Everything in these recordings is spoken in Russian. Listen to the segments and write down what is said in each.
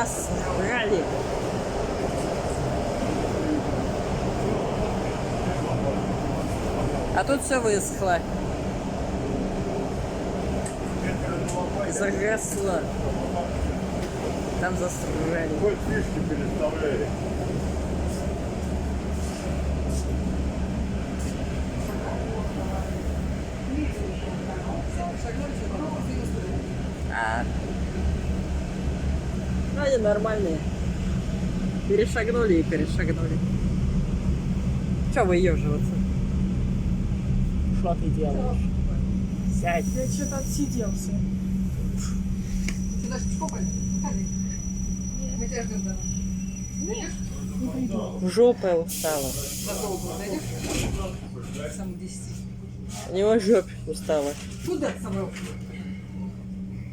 Засрали. А тут все высохло. Загасло. Там засрали. Хоть фишки переставляли. Ну, они нормальные. Перешагнули и перешагнули. Че выеживаться? Что ты делаешь? Сядь. Я что-то отсиделся. Сюда шпопали? Мы тебя ждем до нас. Нет, не пойду. В жопе устала. Засолку найдешь? Сам 10. У него жопе устала. Куда собрал?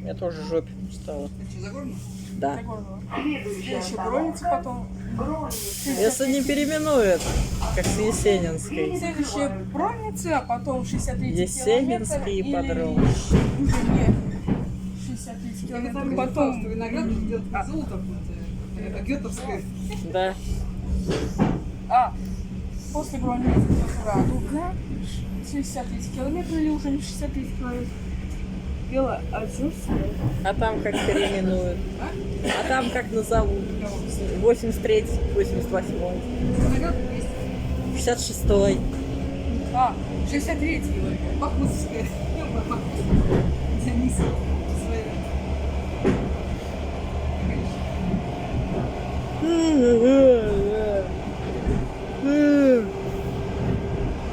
Я тоже жопе устала. Ты что, загорно? Да. Я еще бронится потом. Если не переименуют, как с Есенинской. Следующая бронится, а потом 63 Есенинский километр. подром. Уже не 63 километров. Потом Потом виноград делать не золото, а гетовское. Да. после бронницы Радуга 63 километра или уже не 63 километров. Белоозерская. А там как переименуют? А там как назовут? 83-й, 88-й, Виноград есть. 66-й. 63-й. Бахмутская. Денис. Своя.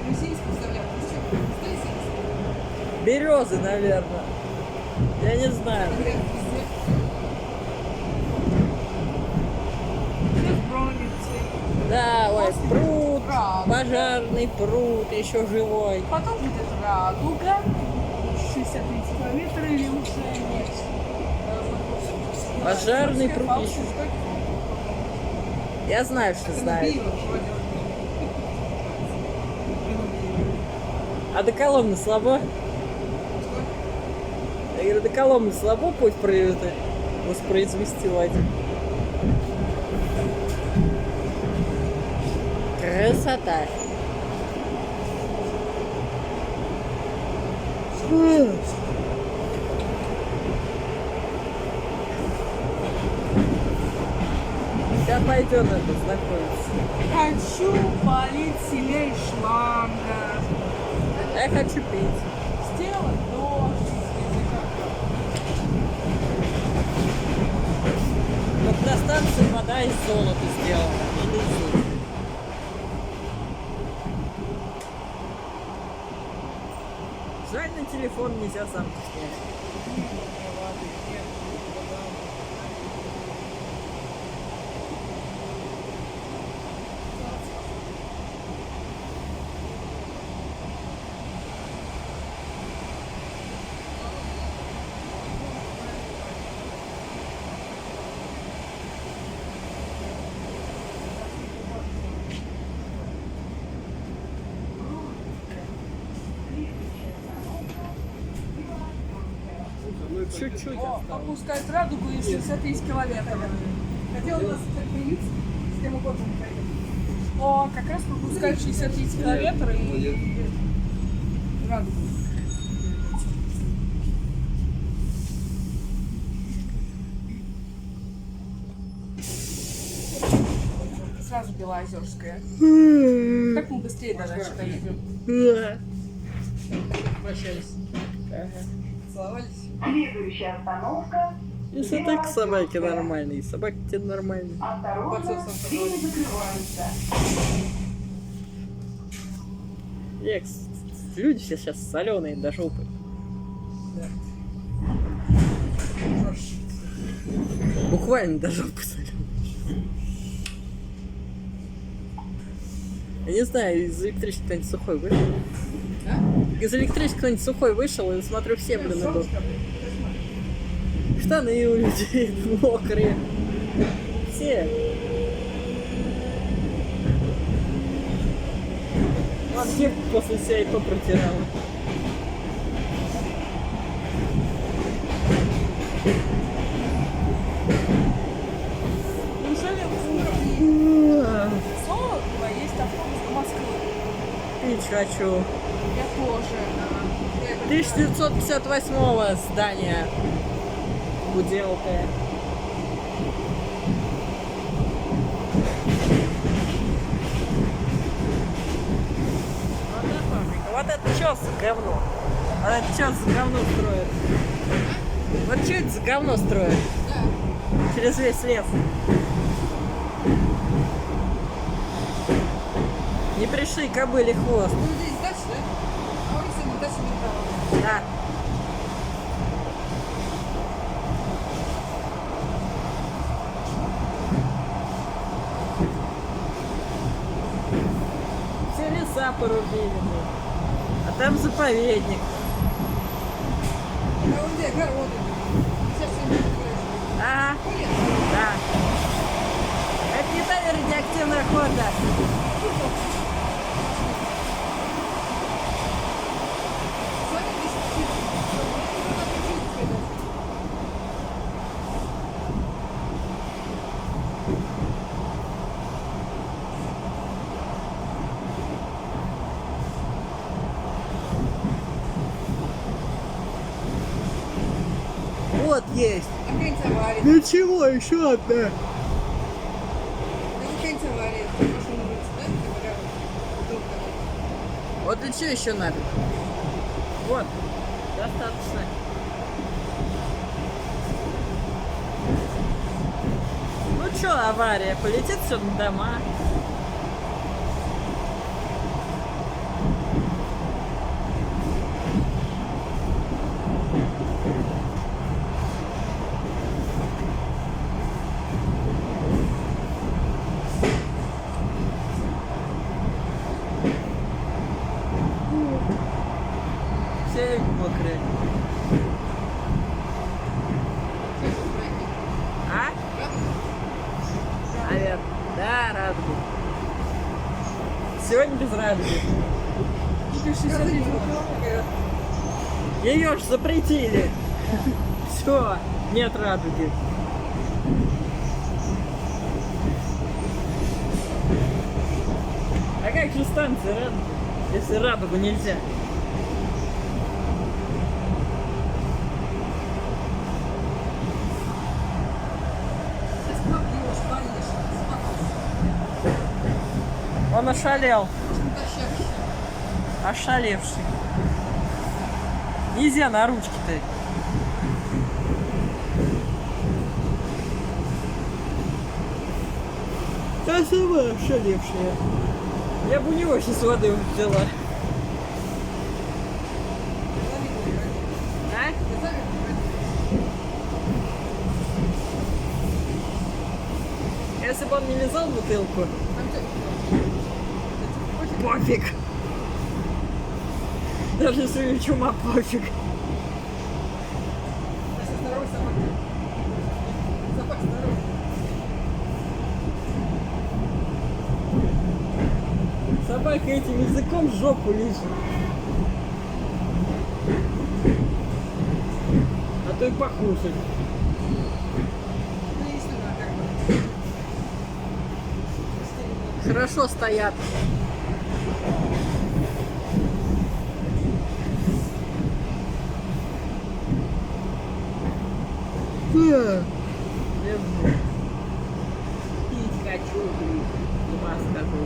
Российский вставлял. Ты что, Российский? Березы, наверное. Я не знаю. Говорят, везде. Без бронницы. Да, ой, пруд, Радуга. пожарный пруд, еще живой. Потом будет Радуга. 63 километра или уже нет. Пожарный пруд еще. Я знаю, что знаю. Пиво, что делать? А до Коломны слабо? Я говорю, до Коломны слабо путь воспроизвести один. Красота. Сейчас пойдем это знакомиться. Хочу полить селей шланга. Я хочу пить. Сделать дождь. Вот на станции вода из золота сделана. И летит. Жаль, на телефон нельзя сам снять. Чуть-чуть осталось. Опускать радугу и 63 километров. Хотел у нас как появиться, с тем угодно не пойдем. О, как раз пропускать 63 километра и радугу. Сразу Белоозерская. Как мы быстрее до дальше доедем? Прощались. Ага. Целовались. Следующая остановка. Если так собаки нормальные, собаки тебе нормальные. Осторожно, двери закрываются. Экс, люди все сейчас соленые до жопы. Буквально до жопы соленые. Я не знаю, из электрички кто-нибудь сухой вышел? Из электрички кто-нибудь сухой вышел, и смотрю, все, блин, идут. Штаны у людей мокрые. Все. Все после себя и то протирала. хочу. Я тоже. 1958 здание. Уделка. Вот это фабрика. Вот это что за говно? Вот это что за говно строят? Вот что это за говно строят? Через весь лес. Не пришли кобыли хвост. Ну, здесь дальше, да? А улица не дальше направо. Да. Все леса порубили. А там заповедник. А вон где огороды. Сейчас все не разбираешь. Ага. Понятно. Да. Это не та радиоактивная охота. Смотри, здесь птицы. Надо птицы сказать. Вот есть. А какая-нибудь авария. Ничего, еще одна. Да какая-нибудь авария. Машина будет, да? Говорят, вдруг там. Вот и что еще надо? Вот. Достаточно. Ну что, авария? Полетит все на дома. Все мокрые. А? Наверное. Да, радуга. Сегодня без радуги. Ее ж запретили. Все, нет радуги. А как же станция радуги, если радугу нельзя? Сейчас как его спалишь? Он ошалел. Очень тащащий. Ошалевший. Нельзя на ручки-то. Та сама ошалевшая. Я бы у него сейчас воды взяла. А? Если бы он не лизал бутылку, пофиг. Даже если у него чума, пофиг. Здоровый собак. Собак здоровый. Собака этим языком в жопу лижет. А то и покушать. Ну, если надо, как бы. Хорошо стоят. Пить хочу, блин. Ума скажу.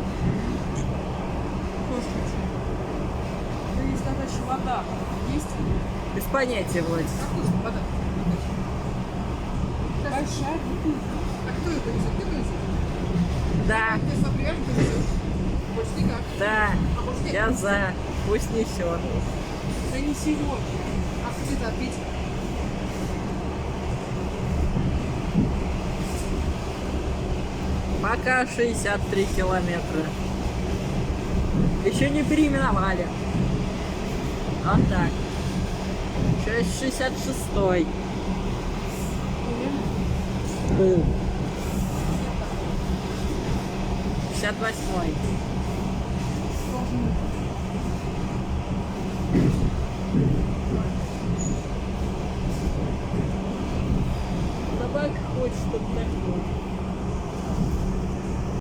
Да есть натаща вода. Есть? Без понятия, Владик. Откуда вода? Большая бутылка. А кто это несет? Ты вынесешь? Да, Ты сам привяжешь, ты несешь? Больше никак. да. А больше нет? Я за. Пусть несет. Да не сегодня. А где-то отпить? Пока 63 километра. Еще не переименовали. Вот так. Сейчас 66-й. Был. 58-й. Должен быть.